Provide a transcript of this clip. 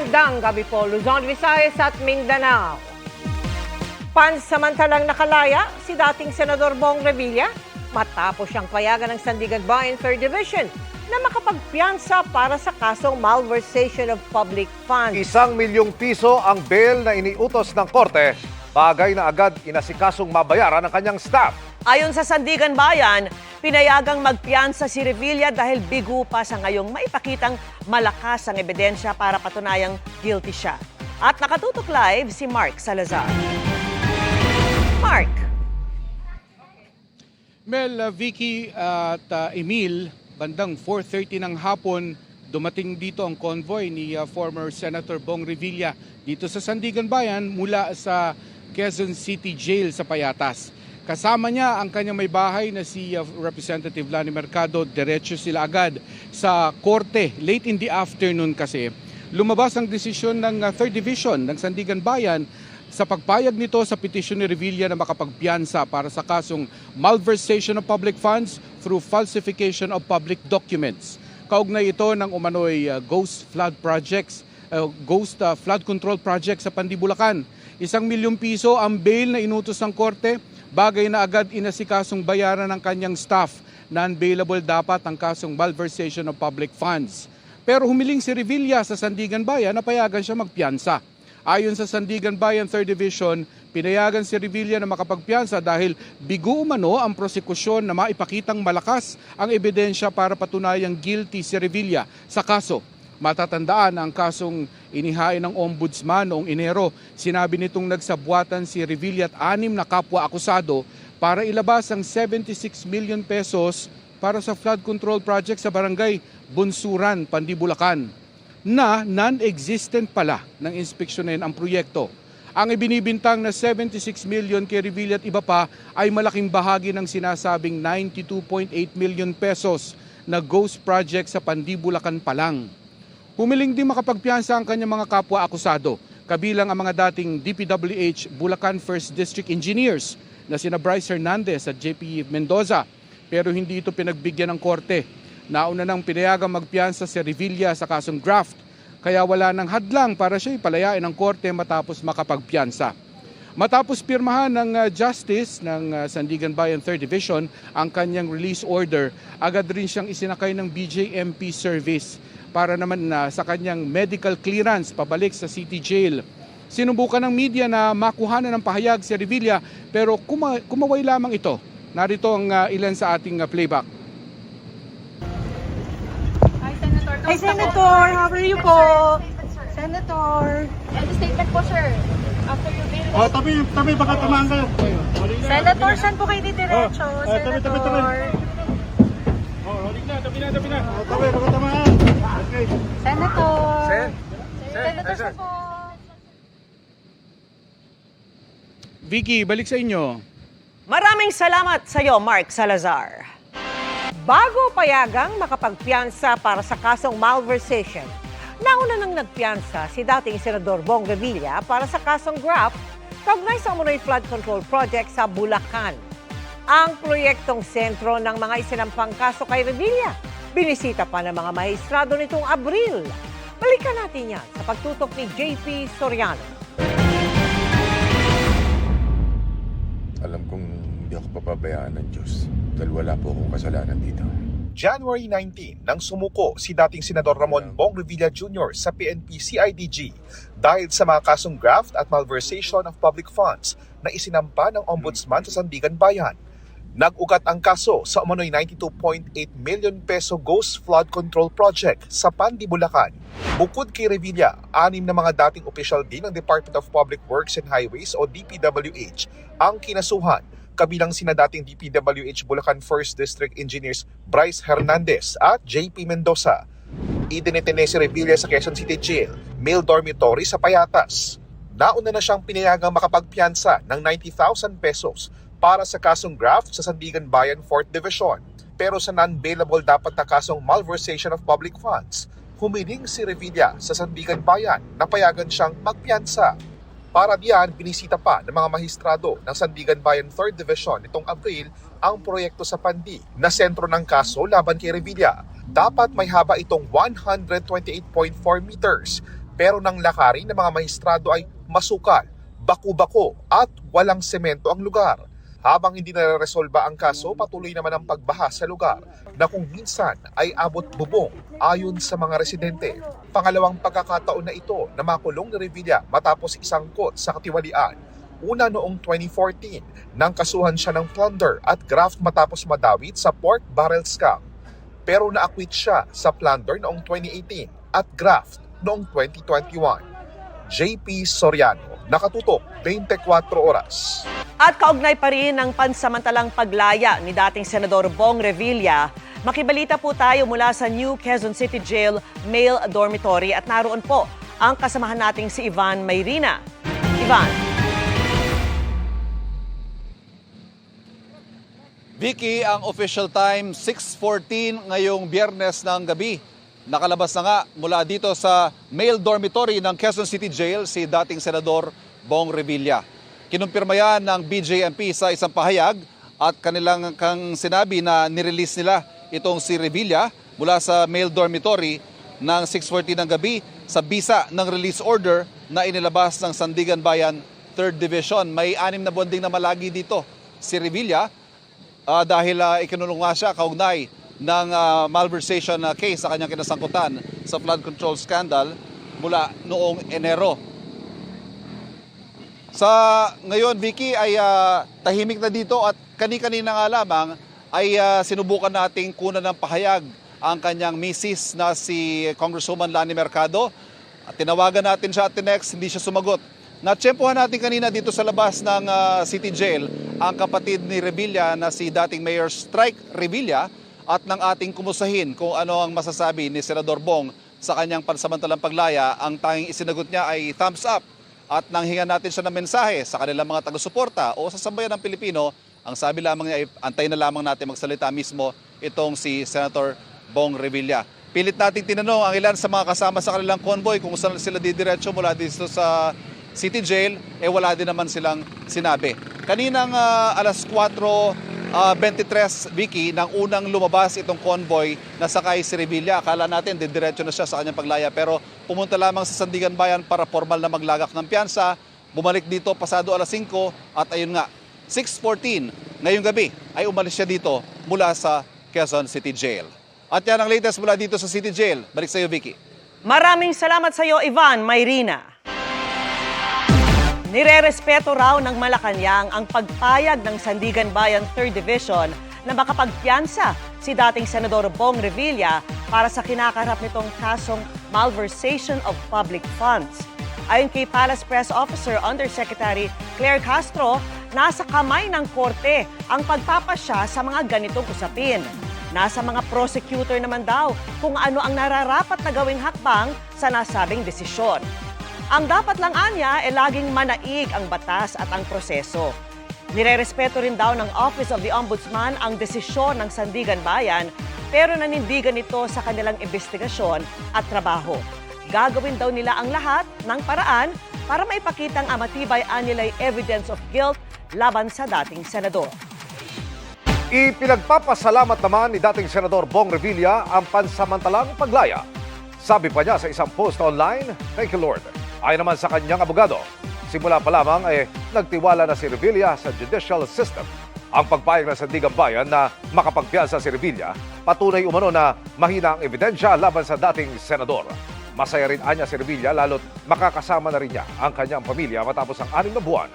Magandang gabi po, Luzon, Visayas at Mindanao. Pansamantalang nakalaya si dating Senador Bong Revilla matapos siyang payagan ng Sandigan Bayan 3rd Division na makapagpiyansa para sa kasong malversation of public funds. ₱1,000,000 ang bail na iniutos ng korte, bagay na agad inasikasong mabayaran ng kanyang staff. Ayon sa Sandigan Bayan, pinayagang magpiyansa si Revilla dahil bigo pa sa ngayong maipakitang malakas ang ebidensya para patunayang guilty siya. At nakatutok live si Mark Salazar. Mark. Mel, Vicky at Emil, bandang 4:30 ng hapon, dumating dito ang convoy ni former Senator Bong Revilla dito sa Sandigan Bayan mula sa Quezon City Jail sa Payatas. Kasama niya ang kanyang may bahay na si Representative Lani Mercado. Diretso sila agad sa korte. Late in the afternoon kasi, lumabas ang desisyon ng 3rd Division ng Sandigan Bayan sa pagpayag nito sa petisyon ni Revilla na makapagpiyansa para sa kasong malversation of public funds through falsification of public documents. Kaugnay ito ng umano'y ghost flood control project sa Pandi, Bulacan. ₱1,000,000 ang bail na inutos ng korte, bagay na agad inasikasong bayaran ng kanyang staff. Non-bailable dapat ang kasong malversation of public funds. Pero humiling si Revilla sa Sandigan Bayan na payagan siya magpiyansa. Ayon sa Sandigan Bayan 3rd Division, pinayagan si Revilla na makapagpiyansa dahil bigo umano ang prosekusyon na maipakitang malakas ang ebidensya para patunayang guilty si Revilla sa kaso. Matatandaan ang kasong inihain ng Ombudsman noong Enero. Sinabi nitong nagsabuatan si Revilla at 6 na kapwa akusado para ilabas ang ₱76 million para sa flood control project sa barangay Bunsuran, Pandi, Bulacan, na non-existent pala ng inspeksyonin ang proyekto. Ang ibinibintang na ₱76 million kay Revilla at iba pa ay malaking bahagi ng sinasabing ₱92.8 million na ghost project sa Pandi, Bulacan pa lang. Humiling din makapagpiyansa ang kanyang mga kapwa akusado, kabilang ang mga dating DPWH Bulacan 1st District Engineers na sina Bryce Hernandez at JP Mendoza, pero hindi ito pinagbigyan ng korte. Nauna nang pinayagang magpiyansa si Revilla sa kasong graft, kaya wala nang hadlang para siya ipalayain ng korte matapos makapagpiyansa. Matapos pirmahan ng Justice ng Sandigan Bayan 3rd Division ang kanyang release order, agad rin siyang isinakay ng BJMP service para naman sa kanyang medical clearance pabalik sa City Jail. Sinubukan ng media na makuhanan ng pahayag si Revilla pero kumaway lamang ito. Narito ang ilan sa ating playback. Hi, Senator. How are you po? Senator. And statement po, sir. After your bail. Oh, tabi, baka tamaan kayo. Senator, saan po kayo didiretso? Senator. Oh, tabi na. Oh, tabi, baka tamaan. Okay. Senator. Senator po. Vicky, balik sa inyo. Maraming salamat sa iyo, Mark Salazar. Bago payagang makapagpiyansa para sa kasong malversation, nauna nang nagpiyansa si dating Senador Bong Revilla para sa kasong graft kaugnay sa umano'y flood control project sa Bulacan. Ang proyektong sentro ng mga isinampang kaso kay Revilla, binisita pa ng mga maestrado nitong Abril. Balikan natin yan sa pagtutok ni JP Soriano. Alam kong hindi ako papabayaan ng Diyos dahil wala po akong kasalanan dito. January 19 nang sumuko si dating Senador Ramon Bong Revilla Jr. sa PNP-CIDG dahil sa mga kasong graft at malversation of public funds na isinampa ng Ombudsman sa Sandigan Bayan. Nag-ugat ang kaso sa umano'y ₱92.8 million ghost flood control project sa Pandi, Bulacan. Bukod kay Revilla, 6 na mga dating opisyal din ng Department of Public Works and Highways o DPWH ang kinasuhan, kabilang sina dating DPWH Bulacan 1st District Engineers Bryce Hernandez at JP Mendoza. Idinetene si Revilla sa Quezon City Jail, male dormitory sa Payatas. Nauna na siyang pinayagang makapagpiyansa ng ₱90,000 para sa kasong graft sa Sandigan Bayan 4th Division. Pero sa non-bailable dapat na kasong malversation of public funds, humiling si Revilla sa Sandigan Bayan na payagan siyang magpiyansa. Para diyan, binisita pa ng mga mahistrado ng Sandigan Bayan 3rd Division nitong Abril ang proyekto sa Pandi na sentro ng kaso laban kay Revilla. Dapat may haba itong 128.4 meters, Pero nang lakarin ng mga maestrado ay masukal, baku-bako at walang semento ang lugar. Habang hindi naresolba ang kaso, patuloy naman ang pagbaha sa lugar na kung minsan ay abot bubong ayon sa mga residente. Pangalawang pagkakataon na ito na makulong ni Revilla matapos isangkot sa katiwalian. Una noong 2014 nang kasuhan siya ng plunder at graft matapos madawit sa pork barrel scam. Pero naakwit siya sa plunder noong 2018 at graft noong 2021. JP Soriano, nakatutok 24 oras. At kaugnay pa rin ng pansamantalang paglaya ni dating Senador Bong Revilla, makibalita po tayo mula sa New Quezon City Jail Male Dormitory at naroon po ang kasamahan nating si Ivan Mayrina. Ivan. Vicky, ang official time 6:14 ngayong Biyernes ng gabi. Nakalabas na nga mula dito sa male dormitory ng Quezon City Jail si dating Senador Bong Revilla. Kinumpirma yan ng BJMP sa isang pahayag at kanilang sinabi na nirelease nila itong si Revilla mula sa male dormitory ng 6:40 ng gabi sa bisa ng release order na inilabas ng Sandigan Bayan 3rd Division. May 6 na buwan ding na malagi dito si Revilla dahil ikinulong nga siya kaugnay ng malversation case sa kanyang kinasangkutan sa flood control scandal mula noong Enero. Sa ngayon, Vicky, ay tahimik na dito at kani-kanina nga lamang ay sinubukan nating kunan ng pahayag ang kanyang misis na si Congresswoman Lani Mercado. At tinawagan natin siya at tinext, hindi siya sumagot. Natsyempohan natin kanina dito sa labas ng City Jail ang kapatid ni Revilla na si dating Mayor Strike Revilla at ng ating kumusahin kung ano ang masasabi ni Senador Bong sa kanyang pansamantalang paglaya. Ang tanging isinagot niya ay thumbs up at nang hingan natin siya ng mensahe sa kanilang mga taga-suporta o sa sambayan ng Pilipino, ang sabi lamang niya ay antayin na lamang natin magsalita mismo itong si Senator Bong Revilla. Pilit nating tinanong ang ilan sa mga kasama sa kanilang convoy kung saan sila didiretso mula dito sa City Jail, wala din naman silang sinabi. Kaninang alas 4:23, Vicky, nang unang lumabas itong convoy na sakay si Revilla. Akala natin didiretso na siya sa kanyang paglaya pero pumunta lamang sa Sandigan Bayan para formal na maglagak ng piyansa. Bumalik dito pasado alas 5 at ayun nga, 6:14 ngayong gabi ay umalis siya dito mula sa Quezon City Jail. At yan ang latest mula dito sa City Jail. Balik sa iyo, Vicky. Maraming salamat sa iyo, Ivan Mayrina. Nirerespeto raw ng Malacanang ang pagpayag ng Sandigan Bayan 3rd Division na makapagpiyansa si dating Senador Bong Revilla para sa kinakarap nitong kasong malversation of public funds. Ayon kay Palace Press Officer Undersecretary Claire Castro, nasa kamay ng korte ang pagpapasya sa mga ganitong usapin. Nasa mga prosecutor naman daw kung ano ang nararapat na gawing hakbang sa nasabing desisyon. Ang dapat lang anya ay laging manaig ang batas at ang proseso. Nirerespeto rin daw ng Office of the Ombudsman ang desisyon ng Sandigan Bayan pero nanindigan ito sa kanilang investigasyon at trabaho. Gagawin daw nila ang lahat ng paraan para maipakitang matibay anilay evidence of guilt laban sa dating senador. Ipinagpapasalamat naman ni dating Senador Bong Revilla ang pansamantalang paglaya. Sabi pa niya sa isang post online, "Thank you, Lord." Ayon naman sa kanyang abogado, simula pa lamang nagtiwala na si Revilla sa judicial system. Ang pagpayag ng Sandigan Bayan na makapagpiyansa si Revilla, patunay umano na mahina ang ebidensya laban sa dating senador. Masaya rin anya si Revilla lalo't makakasama na rin niya ang kanyang pamilya matapos ang 6 na buwan